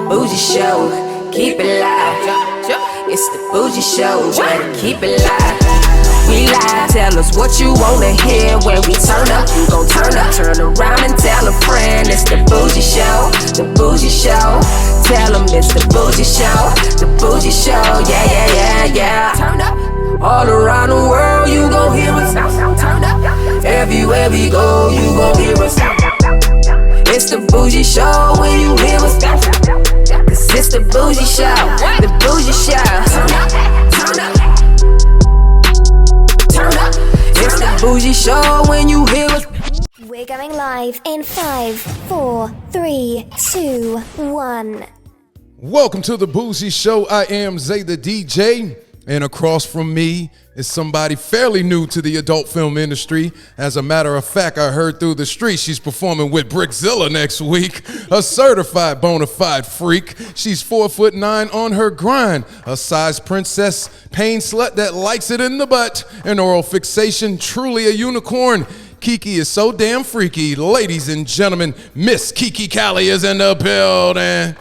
Bougie Show, keep it live. It's the Bougie Show, keep it live. We live, tell us what you wanna hear. When we turn up, you gon' turn up. Turn around and tell a friend. It's the Bougie Show, the Bougie Show. Tell them it's the Bougie Show, the Bougie Show. Yeah, yeah, yeah, yeah. Turn up. All around the world, you gon' hear us. Turn up. Everywhere we go, you gon' hear us. It's the Bougie Show when you hear us. Cause it's the Bougie Show, the Bougie Show. Turn up, turn up, turn up. It's the Bougie Show when you hear us. We're going live in 5, 4, 3, 2, 1. Welcome to the Bougie Show. I am Zay the DJ, and across from me is somebody fairly new to the adult film industry. As a matter of fact, I heard through the streets she's performing with Brickzilla next week. A certified bona fide freak. She's 4'9" on her grind. A size princess, pain slut that likes it in the butt. An oral fixation, truly a unicorn. Kiki is so damn freaky. Ladies and gentlemen, Miss Kiki Cali is in the building.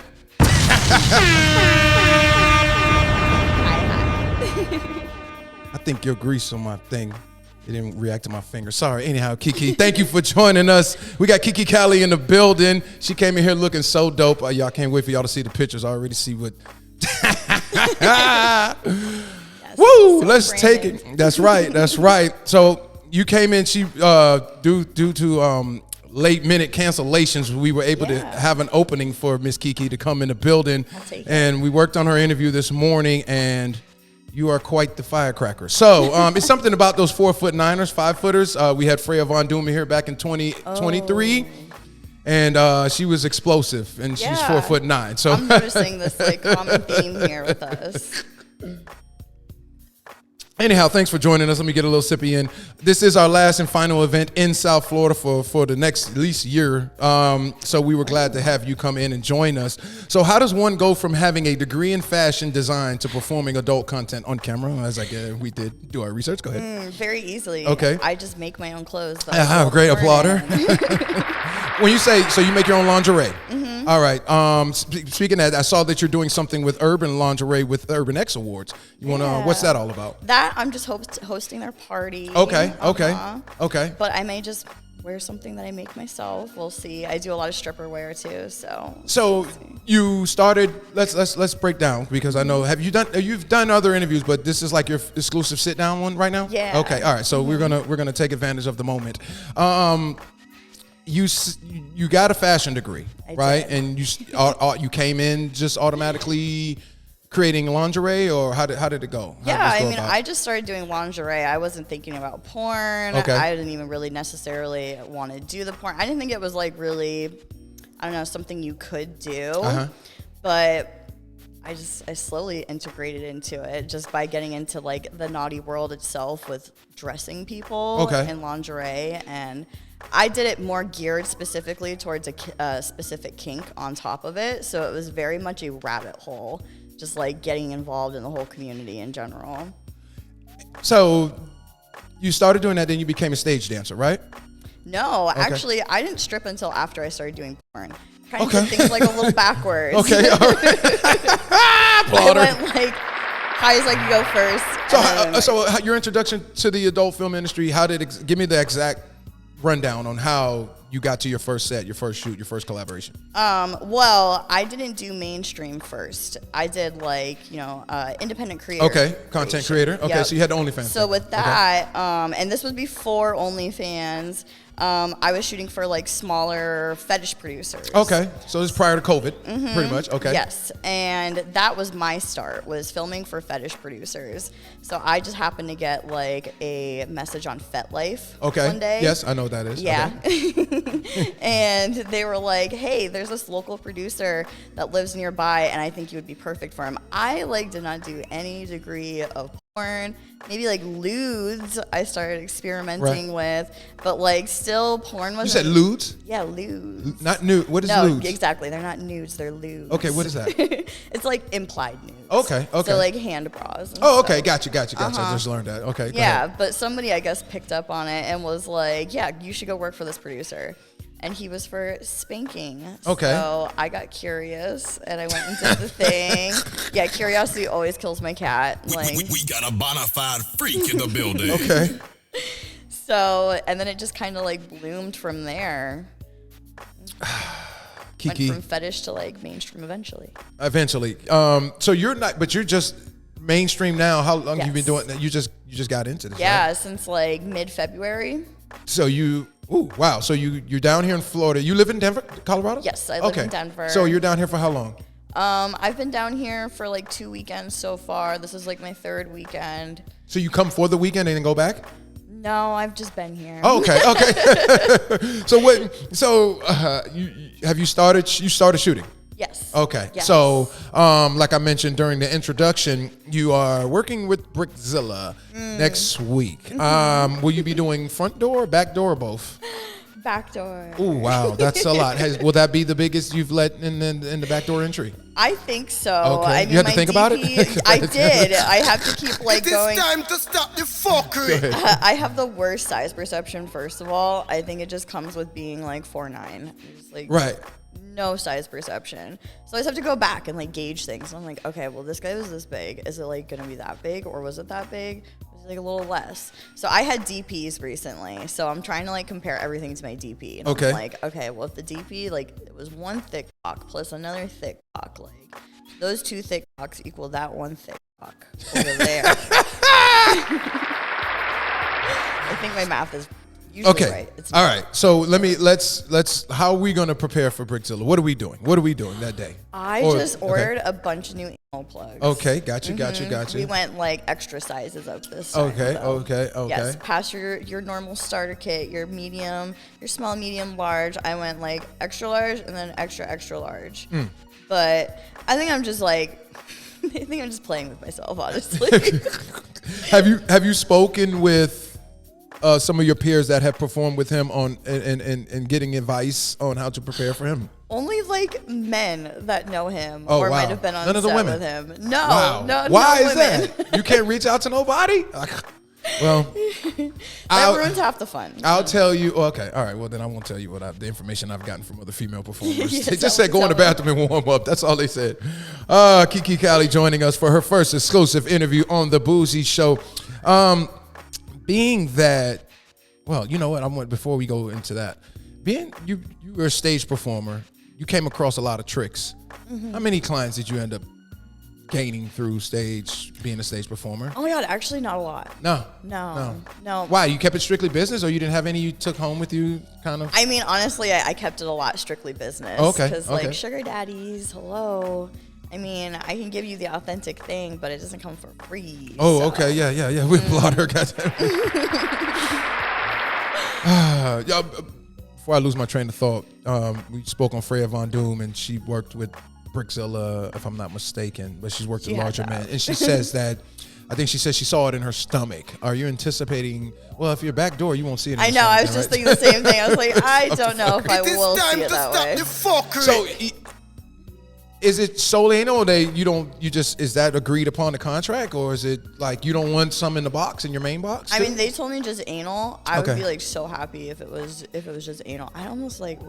I think your grease on my thing, it didn't react to my finger. Sorry. Anyhow, Kiki, thank you for joining us. We got Kiki Cali in the building. She came in here looking so dope. Y'all can't wait for y'all to see the pictures. I already see what. Woo! Let's take it. That's right. That's right. So you came in. She due to late minute cancellations, we were able to have an opening for Miss Kiki to come in the building, and we worked on her interview this morning. And you are quite the firecracker. So it's something about those 4'9"ers, 5-footers. We had Freya Von Doom here back in 2023, and she was explosive, and she's 4'9". So I'm noticing this like common theme here with us. Anyhow, thanks for joining us. Let me get a little sippy in. This is our last and final event in South Florida for the next at least year. So we were glad to have you come in and join us. So how does one go from having a degree in fashion design to performing adult content on camera? As we did do our research. Go ahead. Very easily. Okay. I just make my own clothes. Great applauder. When you say, so you make your own lingerie. Mm-hmm. All right. Speaking of that, I saw that you're doing something with Urban Lingerie with the Urban X Awards. You want to, what's that all about? That I'm just hosting their party. Okay. But I may just wear something that I make myself. We'll see. I do a lot of stripper wear too. So you started. Let's break down, because I know you've done other interviews, but this is like your exclusive sit down one right now. Yeah. Okay. All right. So we're gonna take advantage of the moment. You got a fashion degree, right? And you came in just automatically creating lingerie, or how did it go? I just started doing lingerie. I wasn't thinking about porn. Okay. I didn't even really necessarily want to do the porn. I didn't think it was like really, I don't know, something you could do. But I slowly integrated into it just by getting into like the naughty world itself with dressing people in lingerie. And I did it more geared specifically towards a specific kink on top of it. So it was very much a rabbit hole, just like getting involved in the whole community in general. So you started doing that, then you became a stage dancer, right? No, actually, I didn't strip until after I started doing porn. Kind of did things like a little backwards. Okay, all right. I went like high as I could go first. So your introduction to the adult film industry, give me the exact rundown on how you got to your first set, your first shoot, your first collaboration. Well, I didn't do mainstream first. I did independent creator. Okay, content creator. Okay, so you had the OnlyFans. So with that, and this was before OnlyFans, I was shooting for like smaller fetish producers. Okay, so this is prior to COVID, pretty much. Okay. Yes, and that was my start, was filming for fetish producers. So I just happened to get like a message on FetLife one day. Yes, I know what that is. Yeah. Okay. And they were like, hey, there's this local producer that lives nearby, and I think you would be perfect for him. I did not do any degree of porn. Maybe like lewds I started experimenting with, but still porn was. You said lewds? Yeah, lewds. Not nude. What is lewds? No, exactly. They're not nudes. They're lewds. Okay, what is that? It's like implied nudes. Okay. So like hand bras. And okay. Gotcha. I just learned that. Okay. Yeah, but somebody I guess picked up on it and was like, yeah, you should go work for this producer. and he was for spanking. Okay. So I got curious, and I went and did the thing. Yeah, curiosity always kills my cat. Like, we got a bona fide freak in the building. Okay. So, and then it just kind of like bloomed from there. Kiki. Went from fetish to like mainstream eventually. Eventually. So you're not, but you're just mainstream now. How long Yes. you been doing that? You just got into this. Yeah, Right? since like mid-February. So wow. So you're down here in Florida. You live in Denver, Colorado? Yes, I live in Denver. So you're down here for how long? I've been down here for like 2 weekends so far. This is like my 3rd weekend. So you come for the weekend and then go back? No, I've just been here. Oh, okay. So you started shooting? Yes. Okay. Yes. So, like I mentioned during the introduction, you are working with Brickzilla next week. Will you be doing front door, back door, or both? Back door. Oh, wow. That's a lot. Will that be the biggest you've let in the back door entry? I think so. Okay. I mean, You had to my think about it? I did. I have to keep like going. It's time to stop the fuckery. I have the worst size perception, first of all. I think it just comes with being like 4'9". Like, Right. no size perception. So I just have to go back and like gauge things. I'm like, okay, well, this guy was this big. Is it like gonna be that big, or was it that big? Was it like a little less? So I had DPs recently, so I'm trying to like compare everything to my DP. And Okay. I'm like, okay, well, if the DP like it was one thick cock plus another thick cock, like those 2 thick cocks equal that one thick cock over there. I think my math is usually Okay. right. It's All right. So let's. How are we gonna prepare for Brickzilla? What are we doing? What are we doing that day? I Or- just ordered a bunch of new anal plugs. Okay. Got you. We went like extra sizes up this time. Okay. though. Okay. Yes, past your normal starter kit, your medium, your small, medium, large. I went like extra large and then extra large. But I think I'm just like, I think I'm just playing with myself, honestly. Have you spoken with some of your peers that have performed with him on and getting advice on how to prepare for him? Only like men that know him Oh, or wow. might have been on None of the set women? with him. No, Wow. no, Why no is women. that? You can't reach out to nobody? Well, That ruins half the fun. I'll tell you. Okay, all right. Well, then I won't tell you the information I've gotten from other female performers. Yeah, They just said go in the tell me. bathroom and warm up. That's all they said. Kiki Cali joining us for her first exclusive interview on the Bougie Show. Being that, well, you know what? Before we go into that, being you were a stage performer. You came across a lot of tricks. How many clients did you end up gaining through being a stage performer? Oh my God, actually not a lot. No. No. Why? You kept it strictly business, or you didn't have any you took home with you, kind of? I mean, honestly, I kept it a lot strictly business. Okay, Because, okay. like, sugar daddies, hello. I mean, I can give you the authentic thing, but it doesn't come for free. Oh, so. okay, yeah. We applaud her, goddamn. Before I lose my train of thought, we spoke on Freya Von Doom, and she worked with Brickzilla, if I'm not mistaken, but she's worked with She had larger that. men. And she says that, I think she says she saw it in her stomach. Are you anticipating, well, if you're back door, you won't see it in I your know, stomach, I was just right? thinking the same thing. I was like, I don't know if I It is will time see to it that stop way. the fuckery. So, is it solely anal, or is that agreed upon the contract, or is it like you don't want some in the box, in your main box? I too? mean, they told me just anal. I Okay. would be like so happy if it was just anal. I almost like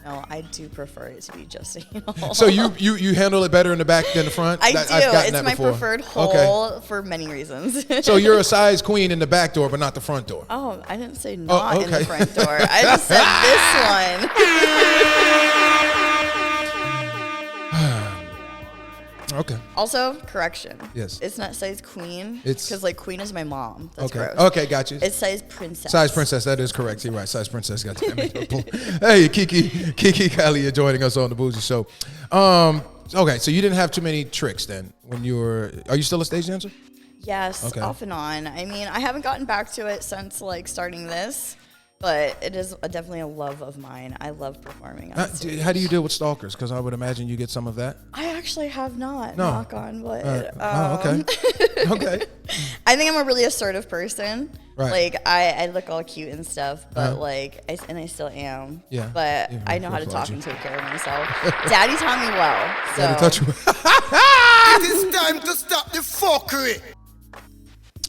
no, I do prefer it to be just anal. So you handle it better in the back than the front? I do. I've gotten It's that my before. preferred Okay. hole for many reasons. So you're a size queen in the back door, but not the front door. Oh, I didn't say not in the okay. front door. I just said this one. Okay. Also, correction. Yes. It's not size queen. It's- because like queen is my mom. That's Okay. gross. Okay, got you. It's size princess. Size princess, that is correct. You're right. Size princess. Got Hey, Kiki Cali, you're joining us on the Bougie Show. Okay, so you didn't have too many tricks then when you were. Are you still a stage dancer? Yes, Okay. off and on. I mean, I haven't gotten back to it since like starting this, but it is definitely a love of mine. I love performing on stage. How do you deal with stalkers? Because I would imagine you get some of that. I actually have not. No. Knock on wood. Okay. Okay. I think I'm a really assertive person. Right. Like I look all cute and stuff, but Uh-huh. like I still am. Yeah. But Yeah, I know how to applaud talk you. and take care of myself. Daddy taught me well. So Daddy taught you. It is time to stop the fuckery.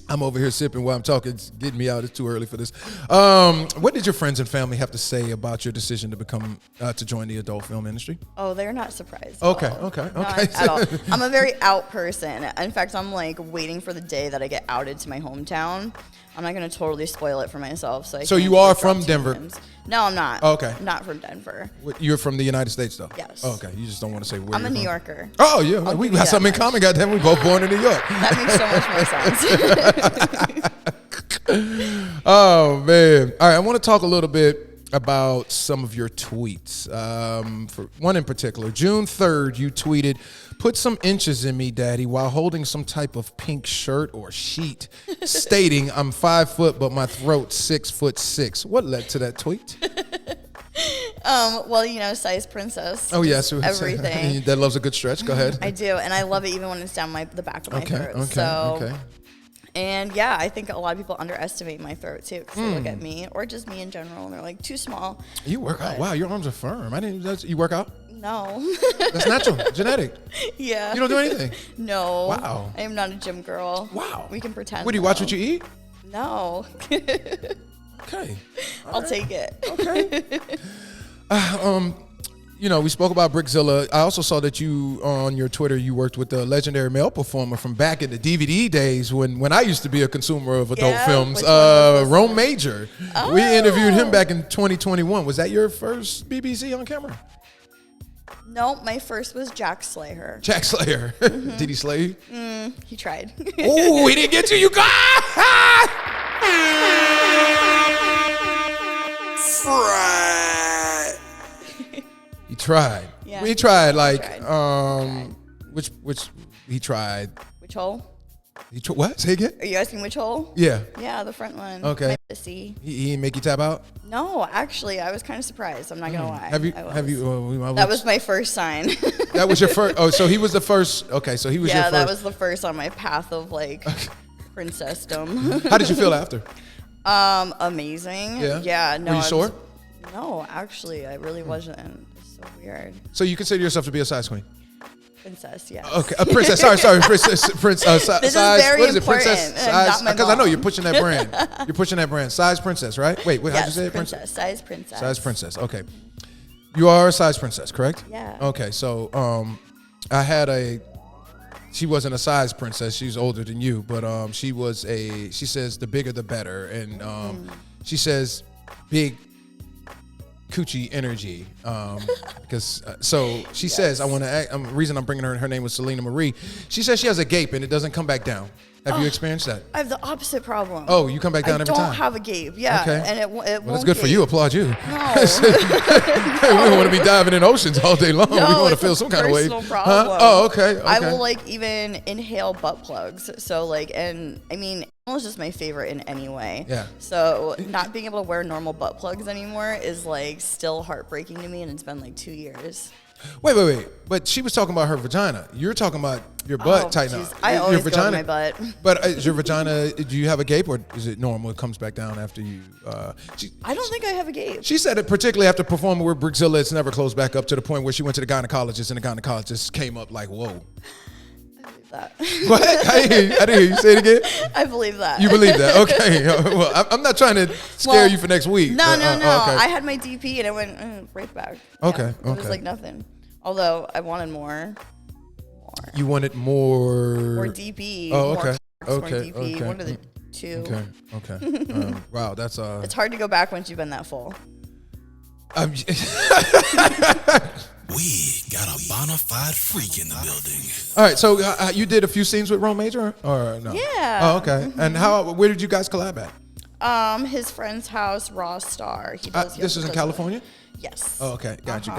I'm over here sipping while I'm talking. It's getting me out. It's too early for this. What did your friends and family have to say about your decision to become to join the adult film industry? Oh, they're not surprised. Okay. Not at all. I'm a very out person. In fact, I'm like waiting for the day that I get outed to my hometown. I'm not gonna totally spoil it for myself. So you are from Denver? No, I'm not. Okay. I'm not from Denver. You're from the United States, though? Yes. Okay. You just don't want to say where I'm you're a New from. Yorker. Oh, yeah. We got something in common. Goddamn, we both born in New York. That makes so much more sense. Oh, man. All right. I want to talk a little bit about some of your tweets. For one in particular, June 3rd, you tweeted, "Put some inches in me, daddy," while holding some type of pink shirt or sheet, stating, "I'm 5 foot, but my throat's 6'6". What led to that tweet? Well, you know, size princess. Oh, yes. Everything. That loves a good stretch. Go ahead. I do, and I love it even when it's down the back of my throat. Okay. And yeah, I think a lot of people underestimate my throat too, because they look at me, or just me in general, and they're like, too small. You work out. Wow, your arms are firm. You work out? No. That's natural, genetic. Yeah. You don't do anything? No. Wow. I am not a gym girl. Wow. We can pretend. What, do you watch what you eat? No. Okay. I'll take it. Okay. You know, we spoke about Brickzilla. I also saw that you, on your Twitter, you worked with the legendary male performer from back in the DVD days when I used to be a consumer of adult films, Rome Major. Oh. We interviewed him back in 2021. Was that your first BBC on camera? No, my first was Jax Slayher. Jax Slayher. Did he slay you? He tried. Oh, he didn't get you. You got. He tried. Yeah. He tried like He tried. which he tried. Which hole? What? Say again? Are you asking which hole? Yeah. Yeah, the front one. Okay. My pussy. He didn't make you tap out? No, actually, I was kind of surprised. I'm not gonna lie. Have you? That was my first sign. That was your first. Oh, so he was the first. Okay, so he was your Yeah, first. that was the first on my path of like princessdom. How did you feel after? Amazing. Yeah. Yeah. No. Were you sore? No, actually, I really wasn't. It's so weird. So you consider yourself to be a size queen? Princess, yes. Okay, a princess. Sorry, princess. This size. is very What is it? important, Princess and size. not my Because I know mom. you're pushing that brand. You're pushing that brand. Size princess, right? Wait, how'd you Yes, say it? princess. Size princess. Size princess. Okay. You are a size princess, correct? Yeah. Okay, so I had she wasn't a size princess. She's older than you, but she says the bigger the better, and she says big coochie energy, because so she says, I want to. The reason I'm bringing her name was Selena Marie. She says she has a gape and it doesn't come back down. Have you experienced that? I have the opposite problem. Oh, you come back down every time. I don't have a gape. Yeah, Okay. and it won't. Well, that's good for you. Applaud you. No. We don't want to be diving in oceans all day long. We want to it's feel a some kind of way. personal problem. Oh, okay. I will like even inhale butt plugs. So like, and I mean, it's just my favorite in any way. Yeah. So not being able to wear normal butt plugs anymore is like still heartbreaking to me, and it's been like 2 years. Wait. But she was talking about her vagina. You're talking about your butt tighten geez. up. I Your always go to vagina, my butt. But is your vagina, do you have a gape or is it normal? It comes back down after you. I don't think I have a gape. She said it particularly after performing with Brickzilla, it's never closed back up to the point where she went to the gynecologist and the gynecologist came up like, whoa. That. What? I didn't hear you. Say it again. I believe that. You believe that? Okay. Well, I'm not trying to scare you for next week. No. Okay. I had my DP and it went right back. Okay, Yeah, it was like nothing. Although I wanted more. You wanted more. More DP. Oh, more okay. cocks, more Okay. DP. Okay. One of the two. Okay. Wow, that's It's hard to go back once you've been that full. We got a bona fide freak in the building. All right, so you did a few scenes with Rome Major, or no? Yeah. Oh, okay. And where did you guys collab at? His friend's house, Raw Star. He does. This is in California? Yes. Oh, okay. Got you.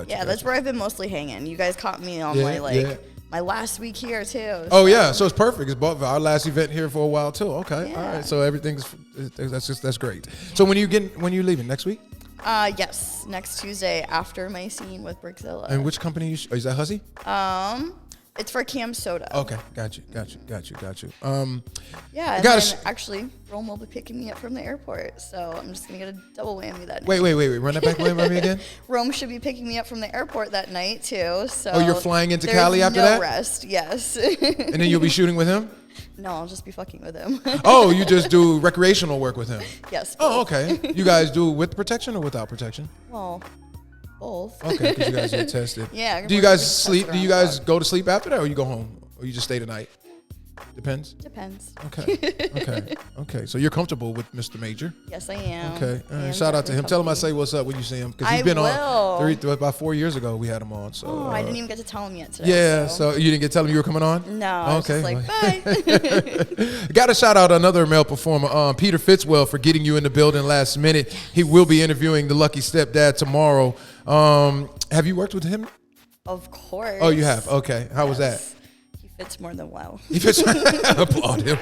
Yeah, that's where I've been mostly hanging. You guys caught me on my last week here too. Oh yeah, so it's perfect. It's both our last event here for a while too. Okay, Yeah. all right. So that's great. So when you leaving next week? Yes, next Tuesday after my scene with Brickzilla. And which company is that? Hussy? It's for Cam Soda. Okay, got you. Yeah, and then actually, Rome will be picking me up from the airport, so I'm just gonna get a double whammy that night. Wait. Run that back way, me again. Rome should be picking me up from the airport that night too. So Oh, you're flying into there's Cali after no that? rest, yes. And then you'll be shooting with him. No, I'll just be fucking with him. Oh, you just do recreational work with him? Yes. Oh, okay. You guys do with protection or without protection? Well, both. Okay, because you guys get tested. Yeah. Do you guys sleep? Do you guys go to sleep after that, or you go home, or you just stay the night? Depends. Depends. Okay. So you're comfortable with Mr. Major? Yes, I am. Okay. I am Shout out to him. definitely Tell him I comfy. say what's up when you see him, because he's I been will. on about 4 years ago. We had him on. So Oh, I didn't even get to tell him yet today. yeah. So you didn't get to tell him you were coming on? No. I was just like, bye. Got to shout out another male performer, Peter Fitzwell, for getting you in the building last minute. He will be interviewing the Lucky Stepdad tomorrow. Have you worked with him? Of course. Oh, you have. Okay. How was that? He fits more than well. He fits. Applaud him.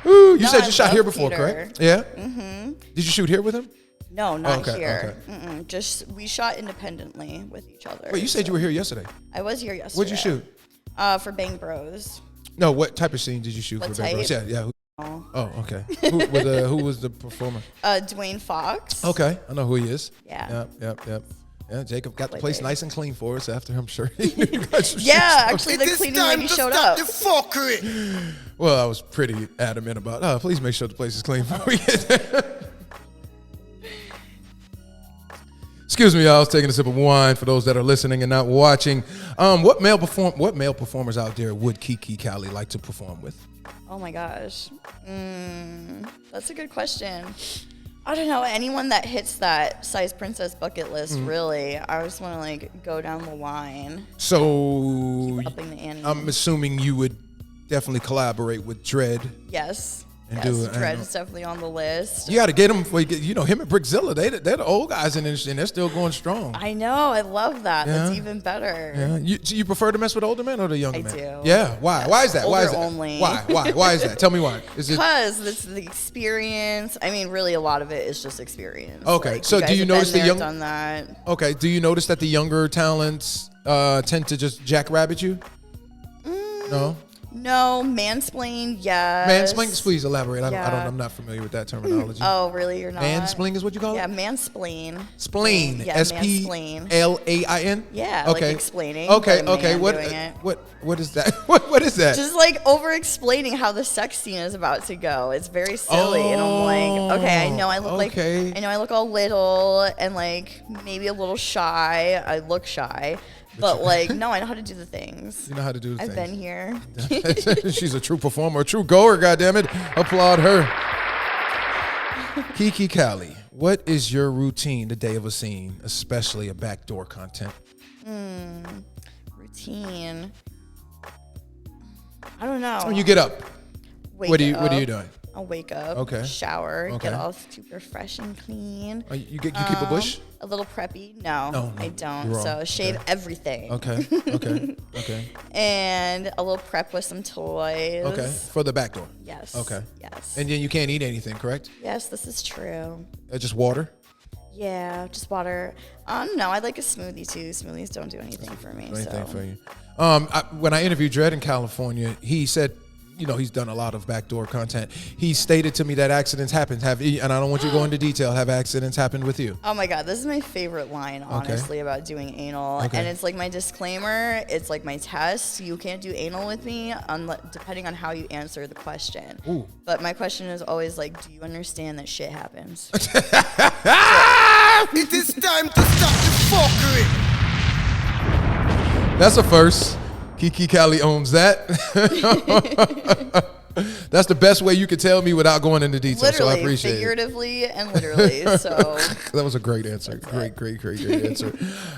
Ooh, you said I you shot love here before, Peter. correct? Yeah. Mm-hmm. Did you shoot here with him? No, not Okay, here. okay. Just we shot independently with each other. Wait, you said you were here yesterday. I was here yesterday. What'd you shoot? For Bang Bros. No, what type of scene did you shoot What for Bang Bros? type? Yeah. Oh, okay. Who was the performer? Dwayne Fox. Okay, I know who he is. Yeah. Yep. Yeah, Jacob got the Wait, place wait. nice and clean for us after I'm sure he knew you guys were Yeah, shooting actually, something. the cleaning lady showed up. Well, I was pretty adamant about, please make sure the place is clean before we get there. Excuse me, y'all. I was taking a sip of wine for those that are listening and not watching. What male performers out there would Kiki Cali like to perform with? Oh my gosh. That's a good question. I don't know. Anyone that hits that size princess bucket list, really. I just want to like go down the line. So Upping the ante. I'm assuming you would definitely collaborate with Dredd. Yes. And yes, do it, Dredd and- is definitely on the list. You got to get him. Him and Brickzilla. They're the old guys in the industry, and they're still going strong. I know. I love that. Yeah. That's even better. Yeah. You prefer to mess with older men or the younger I men? do. Yeah. Why? Yes. Why is that? Why is Older that? only. Why? Why is that? Tell me why. Is it Because it's the experience. I mean, really, a lot of it is just experience. Okay, Like, so do guys you have notice been the there, young- done that? okay? Do you notice that the younger talents tend to just jackrabbit you? No. No, mansplain, yes. Mansplain. Please elaborate. Yeah. I'm not familiar with that terminology. Oh, really? You're not? Mansplain is what you call Yeah, it? mansplain. Spleen. Yeah, mansplain. SPLAIN. Yeah, Okay. like explaining. Okay. but a Okay. man What? doing it. What is that? What is that? Just like over explaining how the sex scene is about to go. It's very silly, and I'm like, okay, I know I look okay. like I know I look all little and like maybe a little shy. I look shy, but like no, I know how to do the things. You know how to do I've things. been here. She's a true performer, a true goer, goddammit. Applaud her. Kiki Cali, what is your routine the day of a scene, especially a backdoor content? Routine. I don't know. When you get up, Wake what are you up. doing? I'll wake up, Okay. shower, Okay. get all super fresh and clean. You keep a bush? A little preppy. No, No, I don't. you're wrong. So shave Okay. everything. Okay. And a little prep with some toys. Okay. For the back door. Yes. Okay. Yes. And then you can't eat anything, correct? yes, this is true. Just water? Yeah, just water. No, I like a smoothie too. Smoothies don't do anything for me. Anything so. for you? When I interviewed Dredd in California, he said, he's done a lot of backdoor content. He stated to me that accidents happen. And I don't want you to go into detail. Have accidents happened with you? Oh my God, this is my favorite line, honestly, about doing anal. Okay. And it's like my disclaimer, it's like my test. You can't do anal with me depending on how you answer the question. Ooh. But my question is always like, do you understand that shit happens? It is time to stop the fuckery. That's a first. Kiki Cali owns that. That's the best way you could tell me without going into detail. So I Literally, appreciate it. figuratively, and literally. So That was a great answer. Great answer.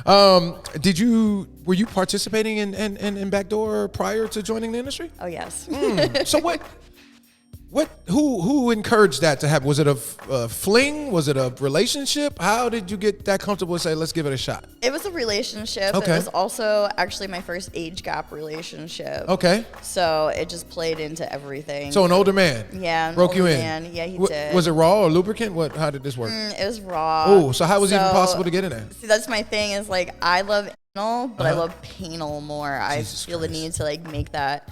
Were you participating in backdoor prior to joining the industry? oh yes. So who encouraged that to happen? Was it a fling? Was it a relationship? How did you get that comfortable to say, let's give it a shot? It was a relationship. Okay. It was also actually my first age gap relationship. Okay. So it just played into everything. So an older man. Yeah, an Broke you older in. man. Yeah, he did. Was it raw or lubricant? How did this work? It was raw. Oh, so how was it even possible to get in there? See, that's my thing is like I love anal, but I Uh-huh. love penal more. Jesus I feel the Christ. need to like make that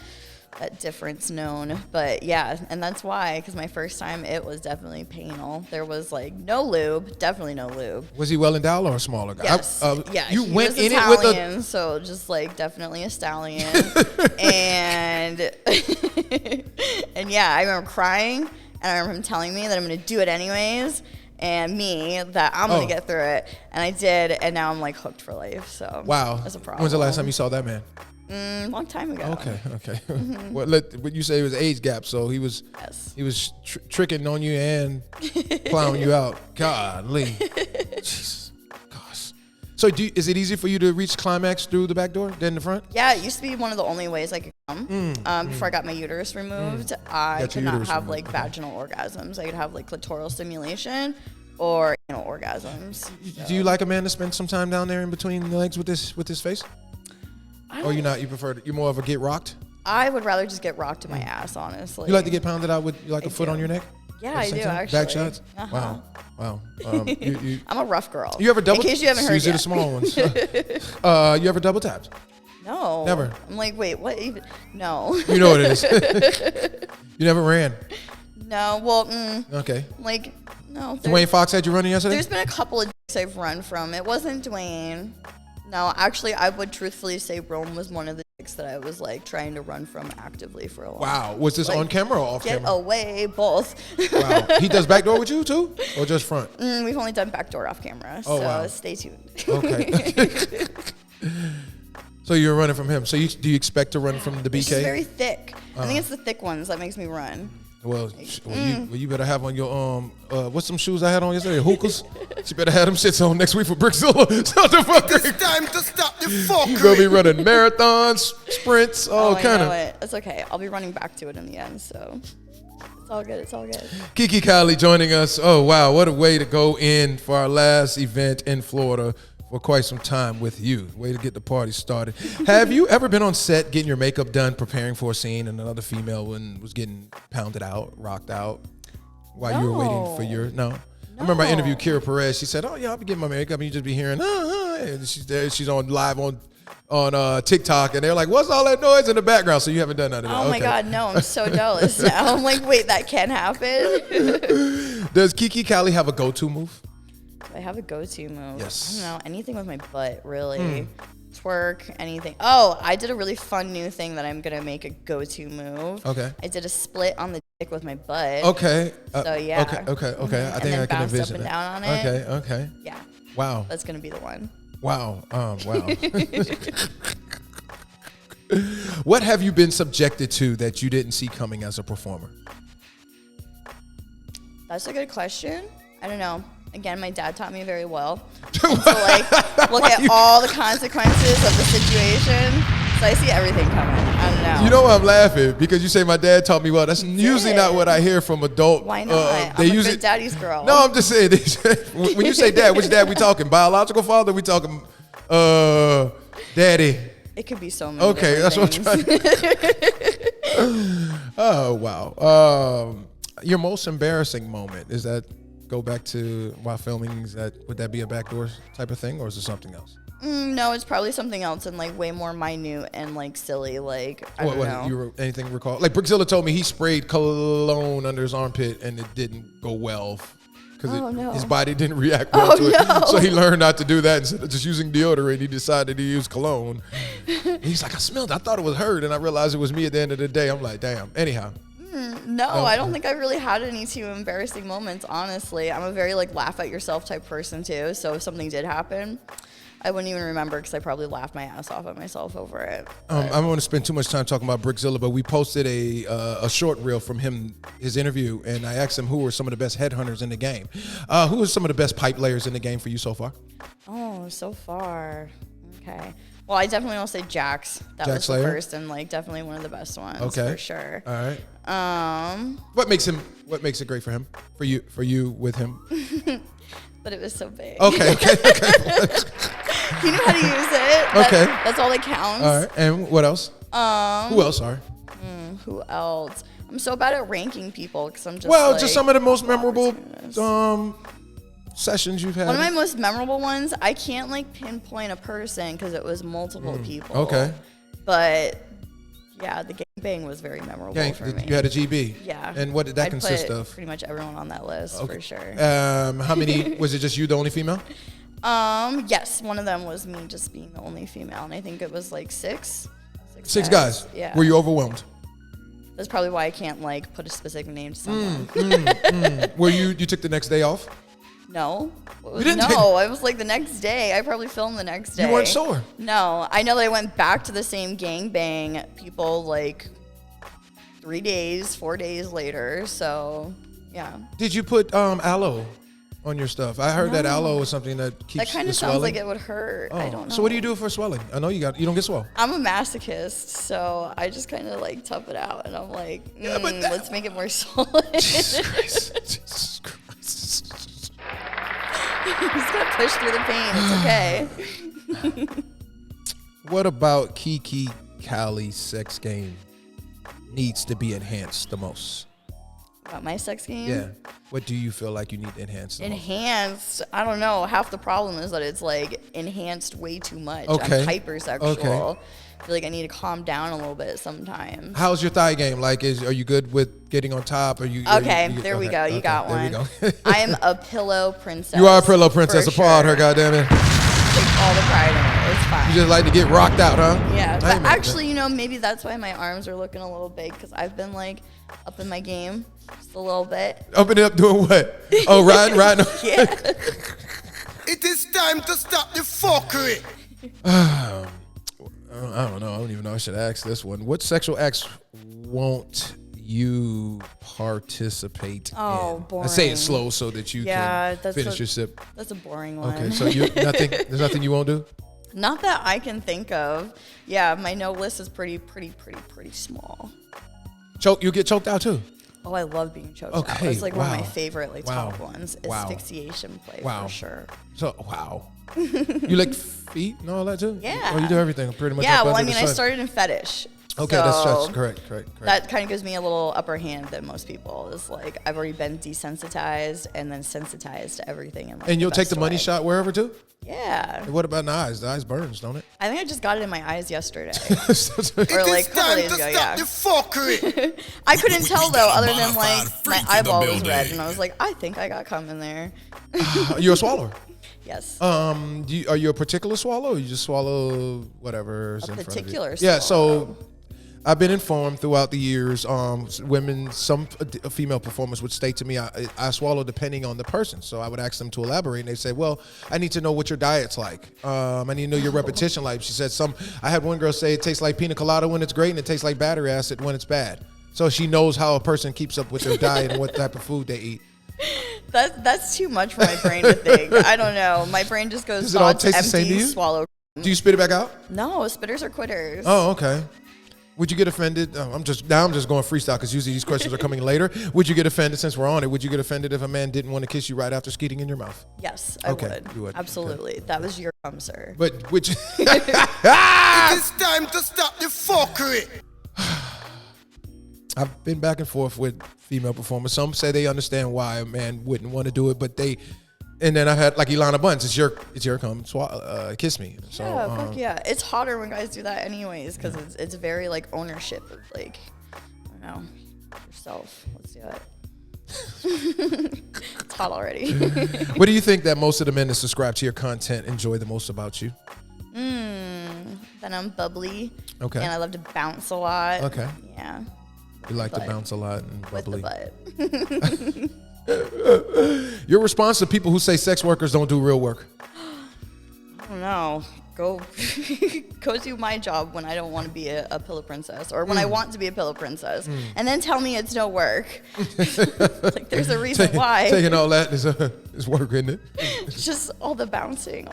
that difference known. But yeah, and that's why, because my first time, it was definitely painful. There was like no lube, definitely no lube. Was he well endowed or a smaller guy? Yes. Yeah. You he went was in Italian, it with a. so just like definitely a stallion. And and yeah, I remember crying, and I remember him telling me that I'm gonna do it anyways, and me that I'm gonna get through it, and I did, and now I'm like hooked for life. So Wow. that's a problem. When's the last time you saw that man? Long time ago. Okay. What you say was age gap, so he was tricking on you and plowing you out. Golly. Jesus. Gosh. So is it easy for you to reach climax through the back door than the front? Yeah, it used to be one of the only ways I could come. Before I got my uterus removed, I could not have like vaginal orgasms. I could have like clitoral stimulation or anal orgasms. Do you like a man to spend some time down there in between the legs with his face? Or you not? You prefer? You're more of a get rocked? I would rather just get rocked in my ass, honestly. You like to get pounded out with like a foot on your neck? Yeah, I do actually. Back shots? Wow. I'm a rough girl. You ever double? In case you haven't heard These are yet. the small ones. You ever double tapped? No. Never. I'm like, wait, what even? No. You know what it is. You never ran. No. Well, Okay. like, no. Dwayne Fox had you running yesterday? There's been a couple of dicks I've run from. It wasn't Dwayne. No, actually, I would truthfully say Rome was one of the dicks that I was like trying to run from actively for a while. Wow. Was this on camera or off Get camera? away, both. Wow. He does backdoor with you too? Or just front? We've only done backdoor off camera, so wow. stay tuned. Okay. So you're running from him. So do you expect to run from the BK? It's just very thick. I think it's the thick ones that makes me run. Well, you better have on your what's some shoes I had on yesterday? Hookahs. You better have them shits on next week for Brickzilla. Shut the fuck up. It's time to stop the You fuckery. gonna be running marathons, sprints, all I kind know of. it. It's okay. I'll be running back to it in the end, so it's all good. It's all good. Kiki Cali joining us. Oh wow, what a way to go in for our last event in Florida for quite some time with you. Way to get the party started. Have you ever been on set getting your makeup done, preparing for a scene, and another female was getting pounded out, rocked out while you were waiting for your I remember I interviewed Kira Perez. She said, "Oh yeah, I'll be getting my makeup," and you just be hearing, and she's there. She's on live on TikTok, and they're like, "What's all that noise in the background?" So you haven't done none of that. Oh my God, no! I'm so jealous now. I'm like, wait, that can happen. Does Kiki Cali have a go-to move? I have a go-to move. Yes. I don't know, anything with my butt, really. Twerk, anything. Oh, I did a really fun new thing that I'm gonna make a go-to move. Okay. I did a split on the dick with my butt. Okay. So yeah. Okay. I And think then I can bounce envision up and it. down on it. Okay. Yeah, Wow. that's gonna be the one. Wow. Wow. What have you been subjected to that you didn't see coming as a performer? That's a good question. I don't know. Again, my dad taught me very well. And so like, look at all the consequences of the situation. So I see everything coming. I don't know. You know why I'm laughing? Because you say my dad taught me well. That's usually not what I hear from adult. Why not? I'm a good daddy's girl. No, I'm just saying. When you say dad, which dad we talking? Biological father? We talking daddy? It could be so many. Okay, that's what I'm things. trying. Oh wow. Your most embarrassing moment, is that go back to while filming? Would that be a backdoor type of thing, or is it something else? No, it's probably something else and like way more minute and like silly. Like I don't know. Anything recall? Like Brickzilla told me he sprayed cologne under his armpit and it didn't go well because his body didn't react well to it. No. So he learned not to do that. Instead of just using deodorant, he decided to use cologne. He's like, I smelled it. I thought it was her, and I realized it was me at the end of the day. I'm like, damn. Anyhow. No, I don't think I really had any too embarrassing moments, honestly. I'm a very like laugh at yourself type person too. So if something did happen, I wouldn't even remember because I probably laughed my ass off at myself over it. I Oh, so far. Okay. Well, I definitely want to say Jax. That Jax was the Slayher? first and like definitely one of the best ones for sure. All right. What makes it great for him? For you with him? But it was so big. Okay. He knew how to use it. Okay. That's all that counts. All right. And what else? Who else? Sorry. Who else? I'm so bad at ranking people because I'm just just some of the most memorable sessions you've had. One of my most memorable ones, I can't like pinpoint a person because it was multiple people. Okay. But Yeah, the gangbang was very memorable for me. You had a GB? Yeah. And what did that consist put of? Pretty much everyone on that list, for sure. How many, was it just you, the only female? Yes, one of them was me just being the only female, and I think it was like six. Six guys? Yeah. Were you overwhelmed? That's probably why I can't like put a specific name to someone. Were you took the next day off? No. didn't No, it was like the next day. I probably filmed the next day. You weren't sure? No. I know that I went back to the same gangbang people like 4 days later. So, yeah. Did you put aloe on your stuff? I heard that aloe is something that keeps That kind of sounds like it would hurt. I don't know. So what do you do for swelling? I know you don't get swell. I'm a masochist, so I just kind of like tough it out, and I'm like, let's make it more solid. Jesus Christ. Jesus Christ. Just gotta push through the pain. It's okay. What about Kiki Cali sex game needs to be enhanced the most? About my sex game? Yeah. What do you feel like you need to enhance the most? Enhanced, I don't know. Half the problem is that it's like enhanced way too much. Okay. I'm hypersexual. Okay. I feel like I need to calm down a little bit sometimes. How's your thigh game? Like, are you good with getting on top? There we go. You got one. I am a pillow princess. You are a pillow princess. Applaud her, goddammit. Take all the pride in it. It's fine. You just like to get rocked out, huh? Yeah. But actually, maybe that's why my arms are looking a little big, because I've been like up in my game just a little bit. Up and up doing what? Oh, riding? Yeah. It is time to stop the fuckery. I don't know. I don't even know I should ask this one. What sexual acts won't you participate in? Boring. I say it slow so that you can finish your sip. That's a boring one. Okay, so there's nothing you won't do? Not that I can think of. Yeah, my no list is pretty small. You get choked out too? Oh, I love being choked out. It's like one of my favorite top ones. Asphyxiation play for sure. So, wow. You like feet and all that too? Yeah. Oh, you do everything pretty much. Yeah, well, I started in fetish. Okay, so that's correct. That kind of gives me a little upper hand than most people. It's like I've already been desensitized and then sensitized to everything in life. And you'll take the money shot wherever too? Yeah. And what about in the eyes? The eyes burns, don't it? I think I just got it in my eyes yesterday. Or like a couple days ago, yeah. The fuckery. I couldn't tell though, other than like my eyeball was red, and I was like, I think I got cum in there. You're a swallower? Yes. Are you a particular swallow, or you just swallow whatever is in front of you? Particular swallow. Yeah, so I've been informed throughout the years, some female performers would state to me, I swallow depending on the person. So I would ask them to elaborate, and they say, well, I need to know what your diet's like. I need to know your repetition like. She said I had one girl say it tastes like pina colada when it's great, and it tastes like battery acid when it's bad. So she knows how a person keeps up with their diet and what type of food they eat. That's too much for my brain to think. I don't know. My brain just goes Does it all taste the same to empty, you? swallow. Do you spit it back out? No, spitters are quitters. Oh, okay. Would you get offended? I'm just going freestyle because usually these questions are coming later. Would you get offended, since we're on it? Would you get offended if a man didn't want to kiss you right after skeeting in your mouth? Yes, I would. You would. Absolutely. Okay. That was your cum, sir. But which? It is time to stop the fuckery. I've been back and forth with female performers. Some say they understand why a man wouldn't want to do it, but and then I had like Ilana Bunce. It's your cum, kiss me. So, yeah, fuck yeah. It's hotter when guys do that anyways, because it's very like ownership of like, I don't know, yourself. Let's do it. It's hot already. What do you think that most of the men that subscribe to your content enjoy the most about you? That I'm bubbly. Okay. And I love to bounce a lot. Okay. Yeah. You like to bounce a lot and bubbly. With the butt. Your response to people who say sex workers don't do real work? I don't know. Go do my job when I don't want to be a pillow princess, or when I want to be a pillow princess, and then tell me it's no work. Like there's a reason why. Taking all that is work, isn't it? Just all the bouncing,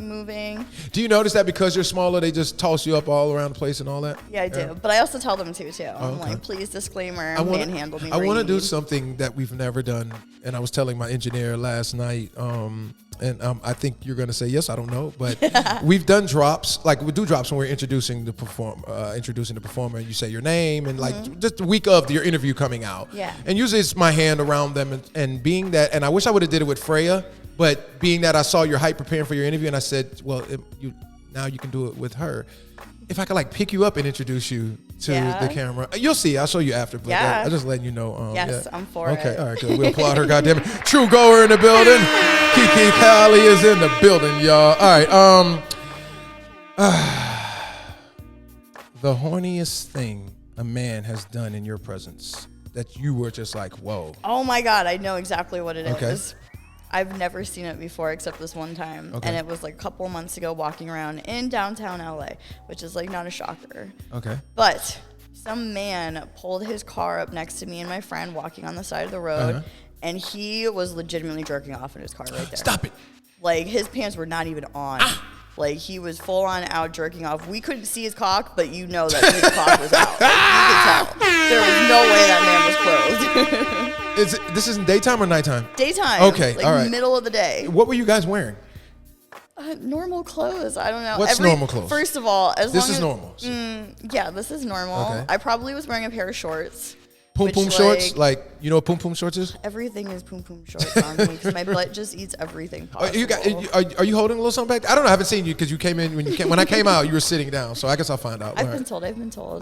moving. Do you notice that because you're smaller, they just toss you up all around the place and all that? Yeah, I do. But I also tell them to too. I'm like, please, disclaimer, manhandle me. I want to do something that we've never done, and I was telling my engineer last night. I think you're going to say yes. I don't know, but we've done drops. Like we do drops when we're introducing the performer, and you say your name, and like just the week of your interview coming out. Yeah. And usually it's my hand around them, and being that, and I wish I would have did it with Freya, but being that I saw your hype preparing for your interview, and I said, well, now you can do it with her. If I could like pick you up and introduce you to the camera. You'll see. I'll show you after. But Yeah. I'm just letting you know. Yes, I'm for it. Okay, all right, good. We'll applaud her, goddammit. True goer in the building. Kiki Cali is in the building, y'all. All right. The horniest thing a man has done in your presence that you were just like, whoa. Oh my God, I know exactly what it Okay. is. I've never seen it before except this one time. Okay. And it was like a couple of months ago walking around in downtown LA, which is like not a shocker. Okay. But some man pulled his car up next to me and my friend walking on the side of the road. And he was legitimately jerking off in his car right there. Stop it. Like, his pants were not even on. Like, he was full on out jerking off. We couldn't see his cock, but you know that his cock was out. Like, you could tell. There was no way that man was clothed. This isn't daytime or nighttime? Daytime. Okay, Like, all right. middle of the day. What were you guys wearing? Normal clothes. I don't know. What's normal clothes? First of all, as This long is as, normal. yeah, this is normal. Okay. I probably was wearing a pair of shorts. Poom which, poom shorts? Like, you know what poom poom shorts is? Everything is poom poom shorts on me because my butt just eats everything possible. Are you holding a little something back? I don't know. I haven't seen you because you came in when I came out. You were sitting down, so I guess I'll find out. I've been told.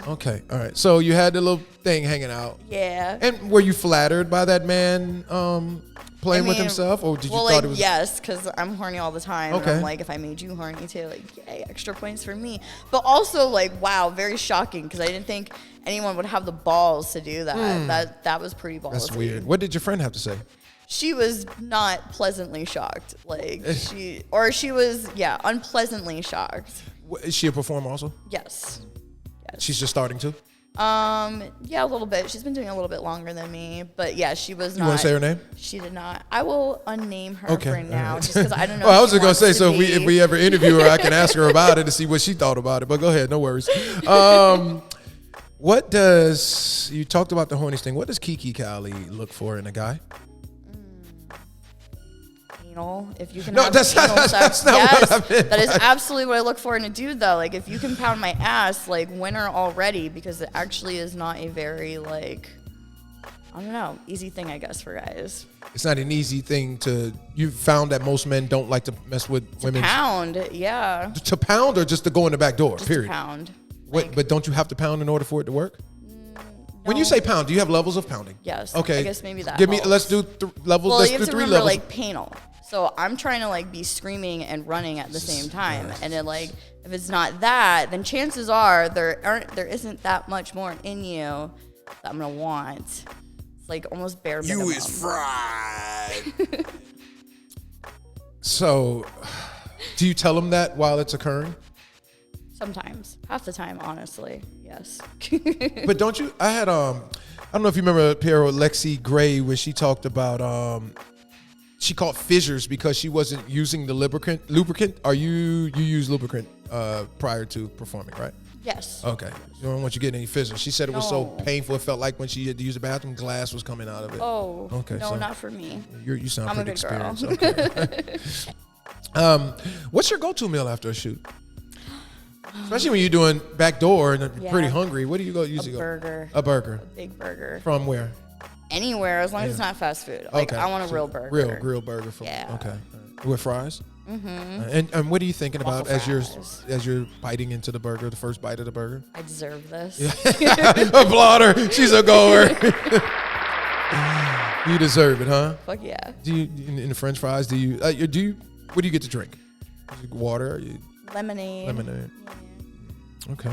Okay, all right. So you had the little thing hanging out. Yeah. And were you flattered by that man playing with himself, or did you thought it was? Yes, because I'm horny all the time. Okay. And I'm like, if I made you horny too, like, yay, extra points for me. But also, like, wow, very shocking because I didn't think anyone would have the balls to do that. That was pretty ballsy. That's weird. What did your friend have to say? She was not pleasantly shocked. Like, she was, unpleasantly shocked. Is she a performer also? Yes. She's just starting to? Yeah, a little bit. She's been doing a little bit longer than me, but yeah, she was not. You want to say her name? She did not. I will unname her Okay, for now, all right. just because I don't know. Oh, I if was she just gonna wants say, to so be. if we ever interview her, I can ask her about it to see what she thought about it. But go ahead, no worries. What does you talked about the horniest thing? What does Kiki Cali look for in a guy? Anal. If you can. No, have that's anal not sex, what yes, I meant that is by- absolutely what I look for in a dude, though. Like, if you can pound my ass, like, winner already, because it actually is not a very like, I don't know, easy thing, I guess, for guys. It's not an easy thing to. You found that most men don't like to mess with women. Pound, yeah. To pound or just to go in the back door. Just period. to pound. What, Like, but don't you have to pound in order for it to work? When you no. say pound, do you have levels of pounding? Yes. Okay. I guess maybe that Give me. helps. Let's do levels. Well, let's you do have to 3 remember, levels. like, panel. So I'm trying to, like, be screaming and running at the same time. And it, like, if it's not that, then chances are there isn't that much more in you that I'm going to want. It's, like, almost bare minimum. You is fried. So, do you tell them that while it's occurring? Sometimes. Half the time, honestly. Yes. But don't you? I had I don't know if you remember Piero Lexi Gray when she talked about she caught fissures because she wasn't using the lubricant. Are you use lubricant prior to performing, right? Yes. Okay. You don't want you to get any fissures. She said it was so No. painful. It felt like when she had to use the bathroom, glass was coming out of it. Oh. Okay, No, so- not for me. You sound I'm a pretty good girl. experienced. Okay. What's your go-to meal after a shoot? Especially when you're doing backdoor and you're pretty Yeah. hungry. What do you usually go? Burger. A burger. Big burger. From where? Anywhere, as long as it's not fast food. Like, I want a So real burger. Real grilled burger. From, Yeah. Okay. With fries? Mm-hmm. And what are you thinking about Waffle as you're biting into the burger, the first bite of the burger? I deserve this. Applaud her. She's a goer. You deserve it, huh? Fuck yeah. Do you in the French fries? Do you what do you get to drink? Water? Or Lemonade. lemonade. Okay.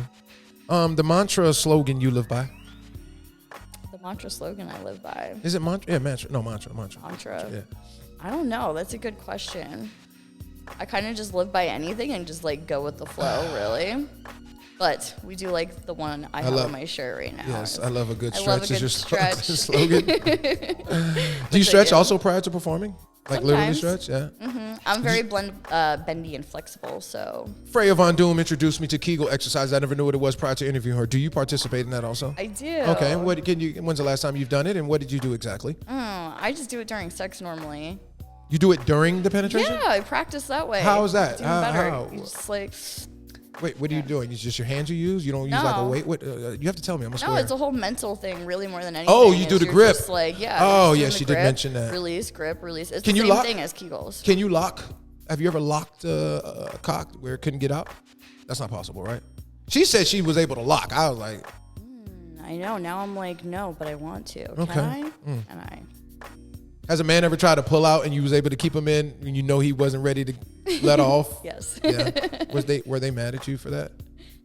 The mantra slogan you live by? The mantra slogan I live by. Is it mantra? Yeah, mantra. No, mantra. Mantra. Yeah. I don't know. That's a good question. I kind of just live by anything and just, like, go with the flow, really. But we do like the one I have love- on my shirt right now. Yes, I love a good I stretch. love a Is good your stretch. slogan? Do you stretch also prior to performing? Like literally Sometimes. stretch? Yeah. I'm very bendy and flexible, so Freya Von Doom introduced me to Kegel exercise. I never knew what it was prior to interviewing her. Do you participate in that also? I do. Okay. And when's the last time you've done it, and what did you do exactly? I just do it during sex normally. You do it during the penetration? Yeah, I practice that way. How is that? It's even better. How? You just like Wait, what are you doing? It's just your hands you use? You don't use like a No. weight? What? You have to tell me. I'm gonna no, swear. it's a whole mental thing, really, more than anything. Oh, you do is the you're grip. Just like, yeah. Oh, just yeah, doing she the did mention that. Release, grip, release. It's Can the you same lock? thing as Kegels. Can you lock? Have you ever locked a cock where it couldn't get out? That's not possible, right? She said she was able to lock. I was like, I know. Now I'm like, no, but I want to. Okay. Can I? Can I? Has a man ever tried to pull out and you was able to keep him in and you know he wasn't ready to let off? Yes. Yeah. Were they mad at you for that?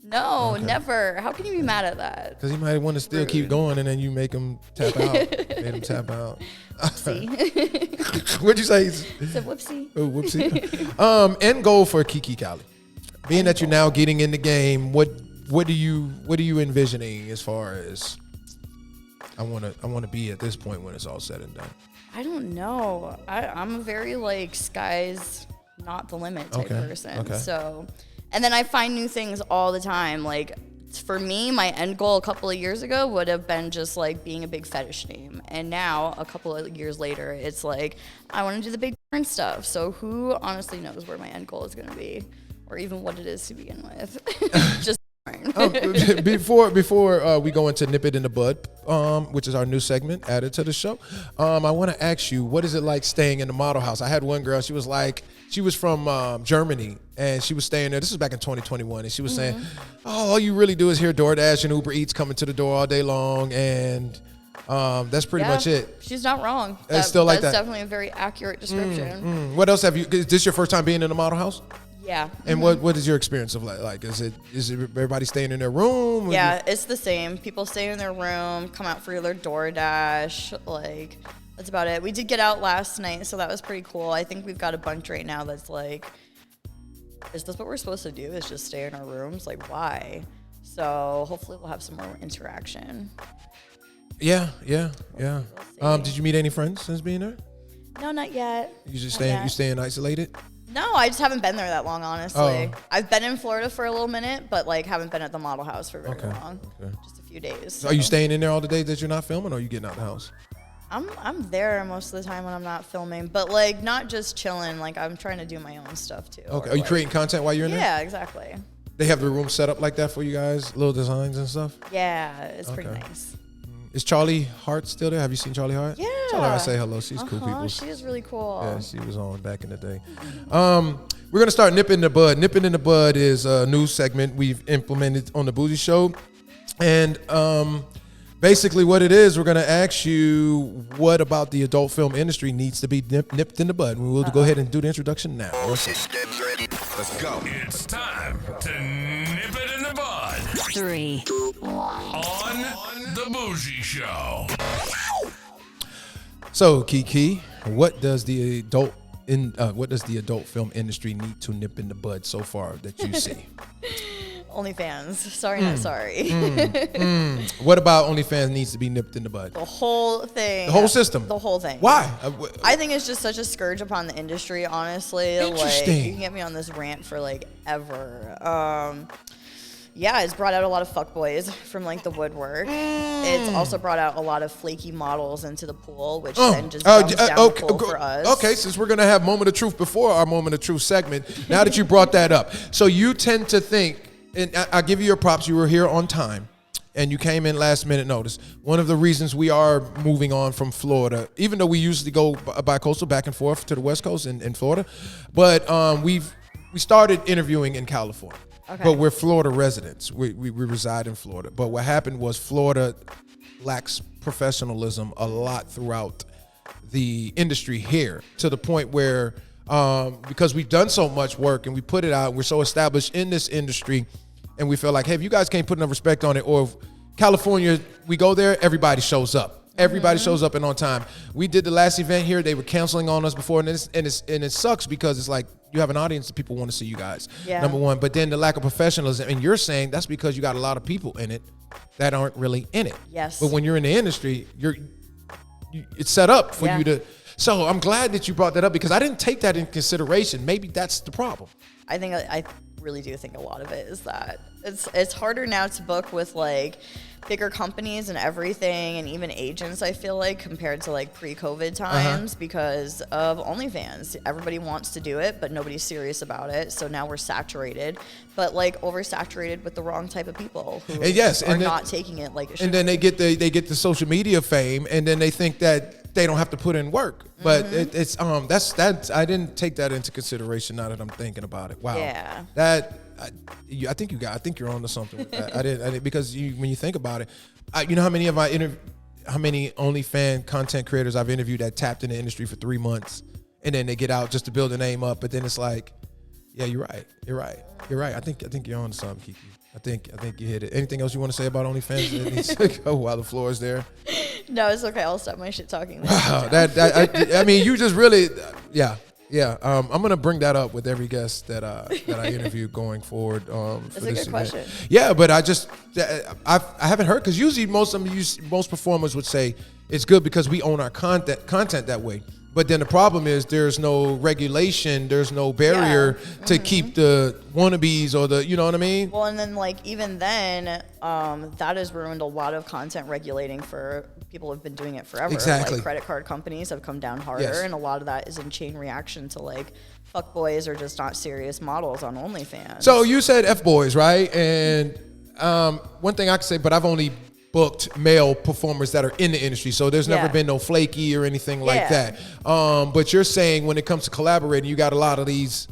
No, never. How can you be mad at that? Because he might want to still keep going and then you make him tap out. Made him tap out. Whoopsie. What'd you say? It's a whoopsie. Oh, whoopsie. End goal for Kiki Cali. Being that you're now getting in the game, what are you envisioning as far as I wanna be at this point when it's all said and done? I don't know. I'm a very like sky's not the limit type person. Okay. So, and then I find new things all the time. Like for me, my end goal a couple of years ago would have been just like being a big fetish name. And now a couple of years later, it's like, I want to do the big porn stuff. So who honestly knows where my end goal is going to be or even what it is to begin with? Just Before we go into Nip It in the Bud, which is our new segment added to the show, I want to ask you, what is it like staying in the model house? I had one girl, she was from Germany, and she was staying there. This was back in 2021, and she was saying, all you really do is hear DoorDash and Uber Eats coming to the door all day long, and that's pretty much it. She's not wrong. It's still like that's that. definitely a very accurate description. What else have you, is this your first time being in the model house? Yeah. And what is your experience of like? Is it everybody staying in their room? Yeah, it's the same. People stay in their room, come out for their DoorDash. Like, that's about it. We did get out last night, so that was pretty cool. I think we've got a bunch right now that's like, is this what we're supposed to do? Is just stay in our rooms? Like, why? So hopefully we'll have some more interaction. Yeah. Did you meet any friends since being there? No, not yet. You just staying isolated? No, I just haven't been there that long, honestly. Oh. I've been in Florida for a little minute, but like haven't been at the model house for very long. Okay. Just a few days. So are you staying in there all the days that you're not filming, or are you getting out the house? I'm there most of the time when I'm not filming, but like not just chilling. Like I'm trying to do my own stuff too. Okay. Are you creating content while you're in there? Yeah, exactly. They have the room set up like that for you guys, little designs and stuff. Yeah, it's pretty nice. Is Charlie Hart still there? Have you seen Charlie Hart? Yeah. Tell her I say hello. She's cool people. She is really cool. Yeah, she was on back in the day. We're going to start Nipping in the Bud. Nipping in the Bud is a new segment we've implemented on the Bougie Show. And basically what it is, we're going to ask you what about the adult film industry needs to be nipped in the bud. We will go ahead and do the introduction now. Systems ready. Let's go. It's time to nip it in the bud. 3, 2, 1. On the Bougie Show. So, Kiki, what does the adult film industry need to nip in the bud so far that you see? OnlyFans. Sorry, not sorry. What about OnlyFans needs to be nipped in the bud? The whole thing. The whole system. The whole thing. Why? I think it's just such a scourge upon the industry, honestly. Interesting. Like, you can get me on this rant for like ever. Yeah, it's brought out a lot of fuckboys from like the woodwork. It's also brought out a lot of flaky models into the pool, which then just dumbs down the pool for us. Okay, since we're gonna have Moment of Truth before our Moment of Truth segment, now that you brought that up, so you tend to think, and I'll give you your props, you were here on time, and you came in last minute notice. One of the reasons we are moving on from Florida, even though we usually go bi-coastal back and forth to the West Coast in Florida, but we started interviewing in California. Okay. But we're Florida residents. We reside in Florida. But what happened was Florida lacks professionalism a lot throughout the industry here, to the point where because we've done so much work and we put it out, we're so established in this industry, and we feel like, hey, if you guys can't put enough respect on it, or if California, we go there, everybody shows up. Everybody shows up and on time. We did the last event here. They were canceling on us before, and it sucks because it's like you have an audience that people want to see you guys. Yeah. Number one, but then the lack of professionalism, and you're saying that's because you got a lot of people in it that aren't really in it. Yes. But when you're in the industry, it's set up for you to. So I'm glad that you brought that up because I didn't take that in consideration. Maybe that's the problem. I really do think a lot of it is that it's harder now to book with like bigger companies and everything, and even agents, I feel like, compared to like pre-COVID times because of OnlyFans. Everybody wants to do it, but nobody's serious about it. So now we're saturated, but like oversaturated with the wrong type of people who are not taking it like it should. And then they get the social media fame, and then they think that they don't have to put in work. But that's I didn't take that into consideration now that I'm thinking about it. Wow. Yeah. That I think you're on to something with that. I didn't because when you think about it, you know how many OnlyFans content creators I've interviewed that tapped in the industry for 3 months and then they get out just to build a name up, but then it's like, yeah, you're right. I think you're on to something, Kiki. I think you hit it. Anything else you want to say about OnlyFans? Oh, while the floor is there. No, it's okay. I'll stop my shit talking. Wow, I mean, you just really, yeah. I'm gonna bring that up with every guest that I interview going forward. That's for a this good event. question. Yeah, but I haven't heard because usually most performers would say it's good because we own our content that way. But then the problem is there's no regulation, there's no barrier to keep the wannabes or the, you know what I mean? Well, and then like even then, that has ruined a lot of content regulating for people who've been doing it forever. Exactly. Like credit card companies have come down harder, Yes. and a lot of that is in chain reaction to like fuckboys or just not serious models on OnlyFans. So you said F-boys, right? And one thing I can say, but I've only booked male performers that are in the industry, so there's never been no flaky or anything like that. But you're saying when it comes to collaborating, you got a lot of these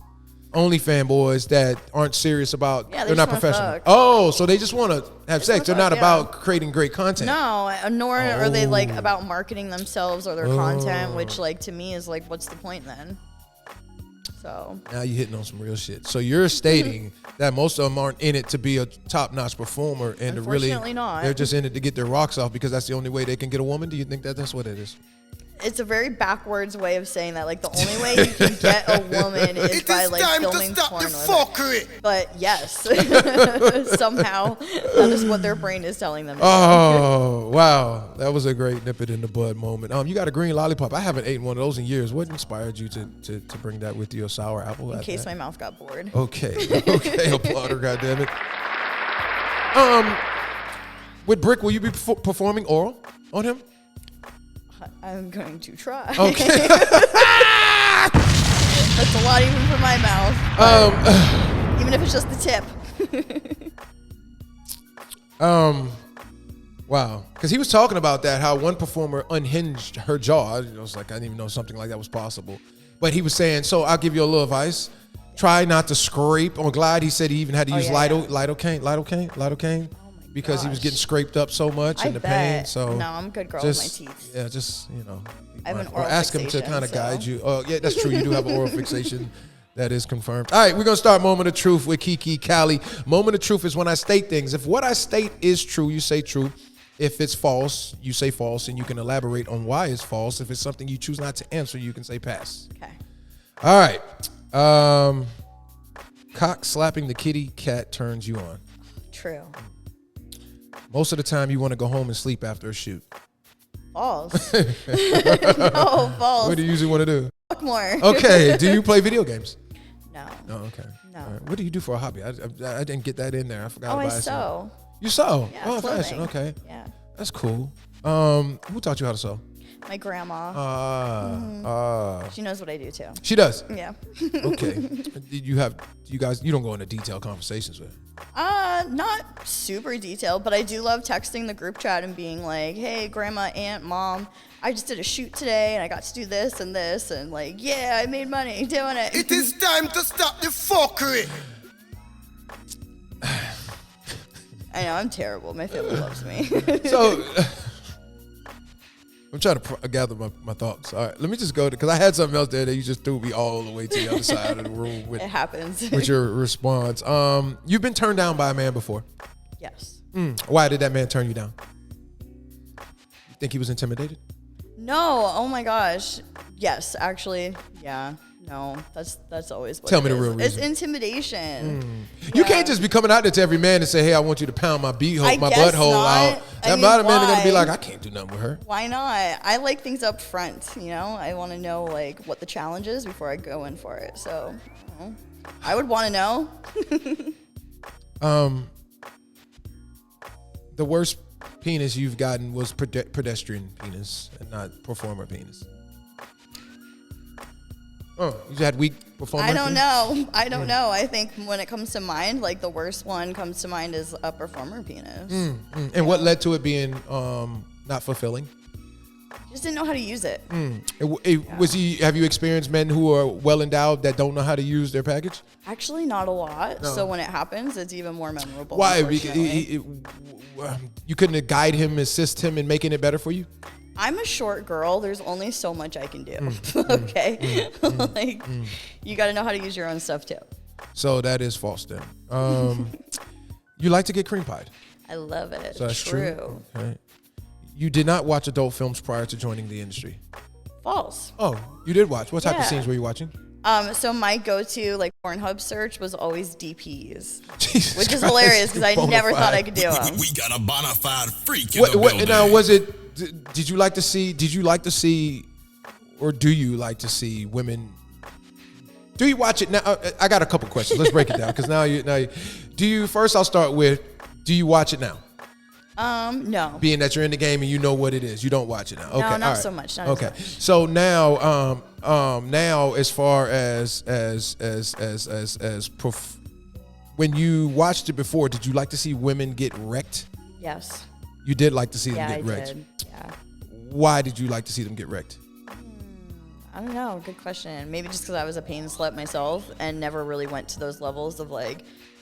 OnlyFans boys that aren't serious about, Yeah, they they're not just wanna professional. fuck. Oh, so they just want to have sex. They're not fuck, about creating great content. No, nor are they like about marketing themselves or their content, which like to me is like, what's the point then? So Now you're hitting on some real shit. So you're stating that most of them aren't in it to be a top-notch performer and to really, Unfortunately not. they're just in it to get their rocks off because that's the only way they can get a woman. Do you think that that's what it is? it's a very backwards way of saying that. Like the only way you can get a woman is It by is like time to filming stop porn the with her. fuckery. But yes, somehow that is what their brain is telling them. Oh, wow. That was a great nip it in the bud moment. You got a green lollipop. I haven't eaten one of those in years. What inspired you to bring that with you, a sour apple? In case my mouth got bored. Okay. Okay, applauder, goddammit. With Brick, will you be performing oral on him? I'm going to try. Okay. That's a lot even for my mouth. Even if it's just the tip. Wow. Because he was talking about that, how one performer unhinged her jaw. I was like, I didn't even know something like that was possible. But he was saying, so I'll give you a little advice. Try not to scrape on glide. He said he even had to use lidocaine because he was getting scraped up so much in the pain. So no, I'm a good girl just, with my teeth. yeah, just, you know. I have an or oral ask him to fixation, kind of so. guide you. Oh, yeah, that's true. You do have an oral fixation. That is confirmed. All right, we're going to start Moment of Truth with Kiki, Cali. Moment of Truth is when I state things. If what I state is true, you say true. If it's false, you say false, and you can elaborate on why it's false. If it's something you choose not to answer, you can say pass. Okay. All right. Cock slapping the kitty cat turns you on. True. Most of the time, you want to go home and sleep after a shoot. False. No, false. What do you usually want to do? Fuck more. Okay. Do you play video games? No. No. Okay. No. All right. What do you do for a hobby? I didn't get that in there. I forgot Oh, about I it. sew. You sew? Yeah, Oh, clothing. fashion. Okay. Yeah. That's cool. Who taught you how to sew? My grandma. She knows what I do too. She does. Yeah. Okay. You don't go into detailed conversations with her. Not super detailed, but I do love texting the group chat and being like, hey, grandma, aunt, mom, I just did a shoot today and I got to do this, and like, yeah, I made money doing it. It is time to stop the fuckery. I know, I'm terrible. My family loves me. So, I'm trying to gather my thoughts. All right, let me just go because I had something else there that you just threw me all the way to the other side of the room with, It happens. with your response. You've been turned down by a man before. Yes. Why did that man turn you down? You think he was intimidated? No. Oh my gosh. Yes, actually. Yeah. No. That's always what Tell it me the is. real It's reason. intimidation. You can't just be coming out there to every man and say, hey, I want you to pound my I my guess butthole not. out. I That mean, bottom man are going to be why? like, I can't do nothing with her. Why not? I like things up front, you know? I want to know like what the challenge is before I go in for it. So, you know, I would want to know. The worst penis you've gotten was pedestrian penis and not performer penis. Oh, you had weak performer I don't penis? know. I don't know. I think when it comes to mind, like the worst one comes to mind is a performer penis. And what led to it being not fulfilling? Just didn't know how to use it. Have you experienced men who are well endowed that don't know how to use their package? Actually, not a lot. No. So when it happens, it's even more memorable. Why? Because you couldn't guide him, assist him in making it better for you? I'm a short girl. There's only so much I can do. Okay? You got to know how to use your own stuff, too. So that is false then. You like to get cream pied? I love it. So that's true. Okay. You did not watch adult films prior to joining the industry? False. Oh, you did watch. What type of scenes were you watching? So my go-to Pornhub search was always DPs, Jesus which is Christ, hilarious because I never thought I could do them. We got a bona fide freak in the building. Now, did you like to see, or do you like to see women? Do you watch it now? I got a couple questions. Let's break it down because first I'll start with, do you watch it now? No. Being that you're in the game and you know what it is, you don't watch it now. Okay, no, not so much. Not okay, as much. so now, as far as when you watched it before, did you like to see women get wrecked? Yes. You did like to see them get I wrecked. Did. Yeah. Why did you like to see them get wrecked? I don't know. Good question. Maybe just because I was a pain slut myself and never really went to those levels of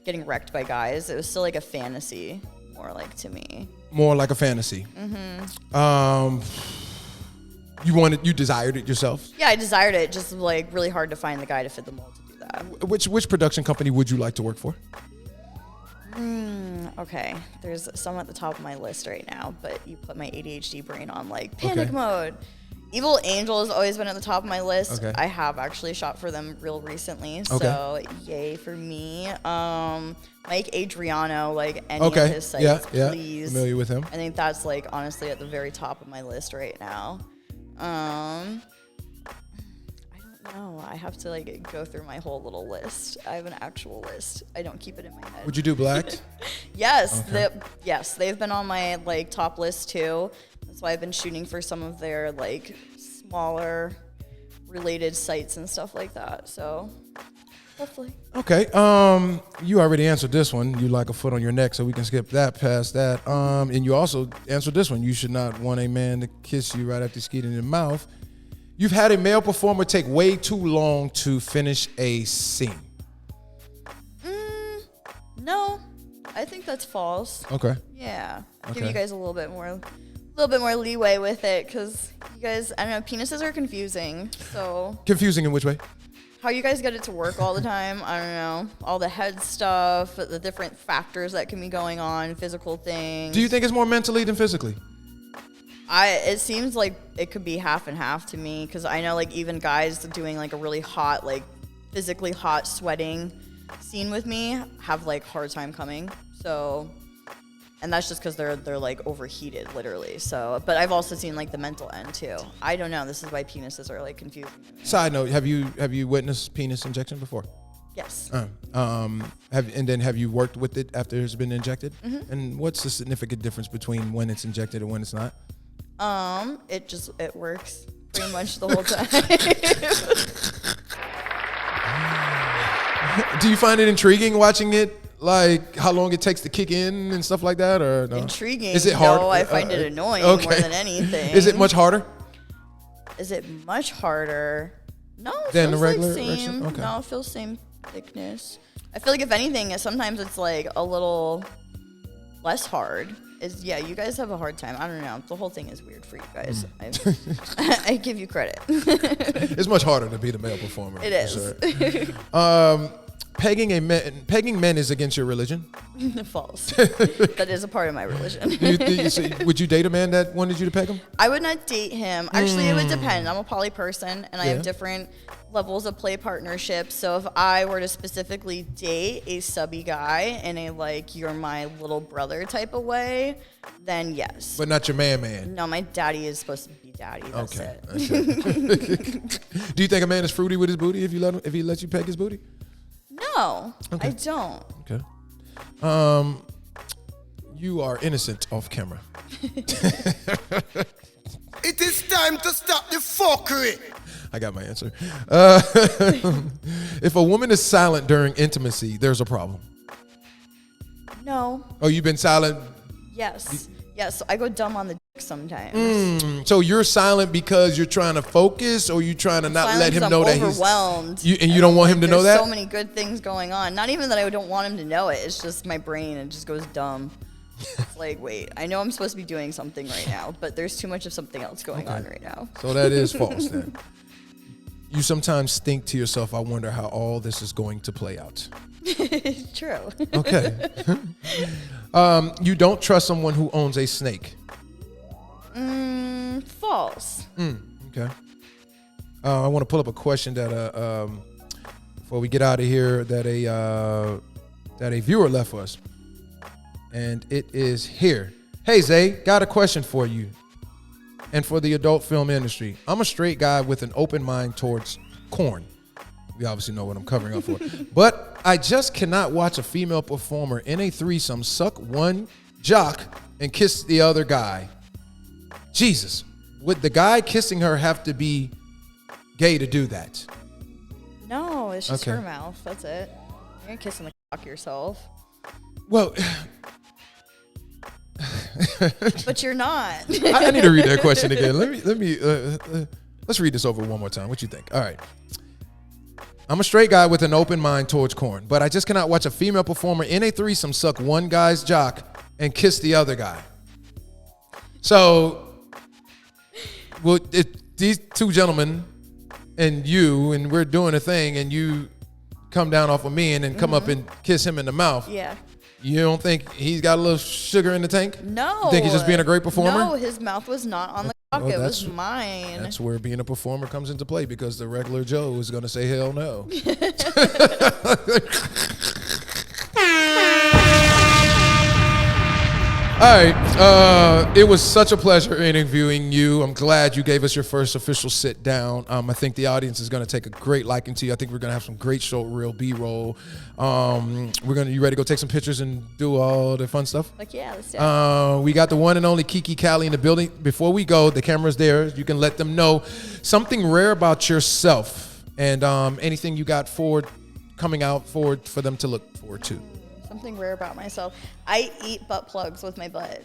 getting wrecked by guys. It was still a fantasy. More to me. More like a fantasy. Mm-hmm. You desired it yourself? Yeah, I desired it. Just really hard to find the guy to fit the mold to do that. Which production company would you like to work for? Okay, there's some at the top of my list right now, but you put my ADHD brain on panic mode. Evil Angel has always been at the top of my list. Okay. I have actually shot for them real recently, so yay for me. Mike Adriano, any of his sites, please. Familiar with him. I think that's honestly at the very top of my list right now. I don't know. I have to go through my whole little list. I have an actual list. I don't keep it in my head. Would you do Blacked? Yes. Okay. They've been on my top list too. That's why I've been shooting for some of their smaller related sites and stuff like that. So hopefully. Okay. You already answered this one. You like a foot on your neck, so we can skip past that. And you also answered this one. You should not want a man to kiss you right after skeeting in the mouth. You've had a male performer take way too long to finish a scene. No, I think that's false. Okay. Yeah, give you guys a little bit more leeway with it because you guys, I don't know, penises are confusing. So confusing in which way? How you guys get it to work all the time, I don't know. All the head stuff, the different factors that can be going on, physical things. Do you think it's more mentally than physically? It seems like it could be half and half to me because I know even guys doing a really hot, physically hot sweating scene with me have hard time coming. So, and that's just because they're overheated literally. So, but I've also seen the mental end too. I don't know. This is why penises are confusing to me. Side note: Have you witnessed penis injection before? Yes. Have you worked with it after it's been injected? Mm-hmm. And what's the significant difference between when it's injected and when it's not? It works pretty much the whole time. Do you find it intriguing watching it? How long it takes to kick in and stuff like that, or no? Intriguing. Is it hard? No, I find it annoying more than anything. Is it much harder? Is it much harder? No, it than the feels regular same. Okay. No, it feels same thickness. I feel if anything, sometimes it's a little less hard. You guys have a hard time. I don't know. The whole thing is weird for you guys. I give you credit. It's much harder to be the male performer. It is. Sure. Pegging men is against your religion? False. That is a part of my religion. Would you date a man that wanted you to peg him? I would not date him. Actually, it would depend. I'm a poly person, and I have different levels of play partnerships. So if I were to specifically date a subby guy in a you're my little brother type of way, then yes. But not your man. No, my daddy is supposed to be daddy. That's it. Do you think a man is fruity with his booty if he lets you peg his booty? No, I don't. Okay. You are innocent off camera. It is time to stop the fuckery. I got my answer. If a woman is silent during intimacy, there's a problem. No. Oh, you've been silent? Yes. Yes. So I go dumb on the sometimes. So you're silent because you're trying to focus, or you trying to not let him know that he's overwhelmed. You don't want him to know that? There's so many good things going on. Not even that I don't want him to know it. It's just my brain. It just goes dumb. It's like, wait, I know I'm supposed to be doing something right now, but there's too much of something else going on right now. So that is false then. You sometimes think to yourself, I wonder how all this is going to play out. True. Okay. You don't trust someone who owns a snake. False. Okay. I want to pull up a question that before we get out of here that a viewer left for us, and it is here. Hey Zay, got a question for you, and for the adult film industry. I'm a straight guy with an open mind towards corn. We obviously know what I'm covering up for, but I just cannot watch a female performer in a threesome suck one jock and kiss the other guy. Jesus, would the guy kissing her have to be gay to do that? No, it's just her mouth. That's it. You're kissing the cock yourself. Well, but you're not. I need to read that question again. Let's read this over one more time. What you think? All right. I'm a straight guy with an open mind towards corn, but I just cannot watch a female performer in a threesome suck one guy's jock and kiss the other guy. So, well, these two gentlemen and you, and we're doing a thing, and you come down off of me and then come up and kiss him in the mouth. Yeah. You don't think he's got a little sugar in the tank? No. You think he's just being a great performer? No, his mouth was not on the cock. It was mine. That's where being a performer comes into play, because the regular Joe is going to say hell no. All right. It was such a pleasure interviewing you. I'm glad you gave us your first official sit down. I think the audience is going to take a great liking to you. I think we're going to have some great show reel B-roll. You ready to go take some pictures and do all the fun stuff? Like, yeah, let's do it. We got the one and only Kiki, Cali in the building. Before we go, the camera's there. You can let them know something rare about yourself, and anything you got coming out forward for them to look forward to. Something rare about myself. I eat butt plugs with my butt.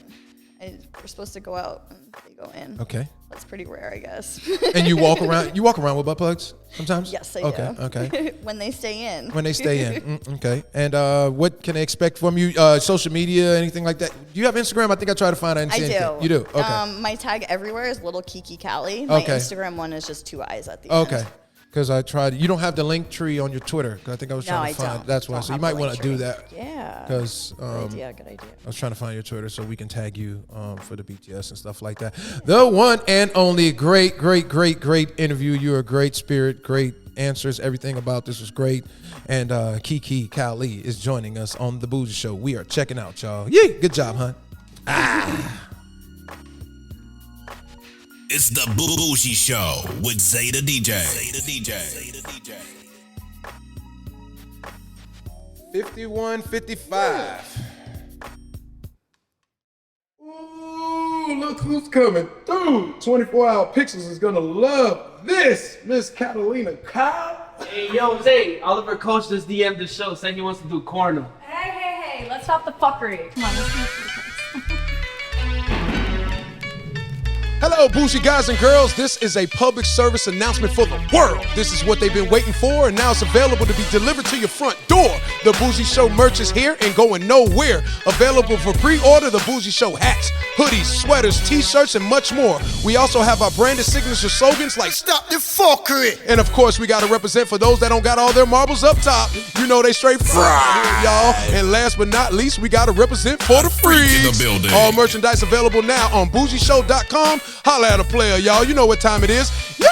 We're supposed to go out and they go in. Okay. That's pretty rare, I guess. And you walk around. You walk around with butt plugs sometimes? Yes, I do. Okay. When they stay in. When they stay in. Okay. And what can they expect from you? Social media, anything like that? Do you have Instagram? I think I tried to find it. I do. You do. Okay. My tag everywhere is little Kiki Cali. My Instagram one is just 2 eyes at the end. Okay. Because I tried. You don't have the link tree on your Twitter. I think I was trying to find. Don't. That's why. So you might want to do that. Yeah. Because good idea. I was trying to find your Twitter so we can tag you for the BTS and stuff like that. The one and only great interview. You're a great spirit, great answers. Everything about this was great. And Kiki Cali is joining us on the Bougie Show. We are checking out, y'all. Yeah, good job, huh? It's the Bougie Show with Zay the DJ. 51-55. Ooh, look who's coming through. 24-hour Pixels is gonna love this, Miss Catalina Kyle. Hey, yo, Zay, Oliver Coach just DM'd the show, saying he wants to do corner. Hey, let's stop the fuckery. Come on, let's do Hello, Bougie guys and girls. This is a public service announcement for the world. This is what they've been waiting for, and now it's available to be delivered to your front door. The Bougie Show merch is here and going nowhere. Available for pre-order, the Bougie Show hats, hoodies, sweaters, t-shirts, and much more. We also have our branded signature slogans like Stop the fuckery. And of course, we got to represent for those that don't got all their marbles up top. You know they straight fried, y'all. And last but not least, we got to represent for the freaks. In the building. All merchandise available now on bougieshow.com. Holla at a player, y'all. You know what time it is. Yeah!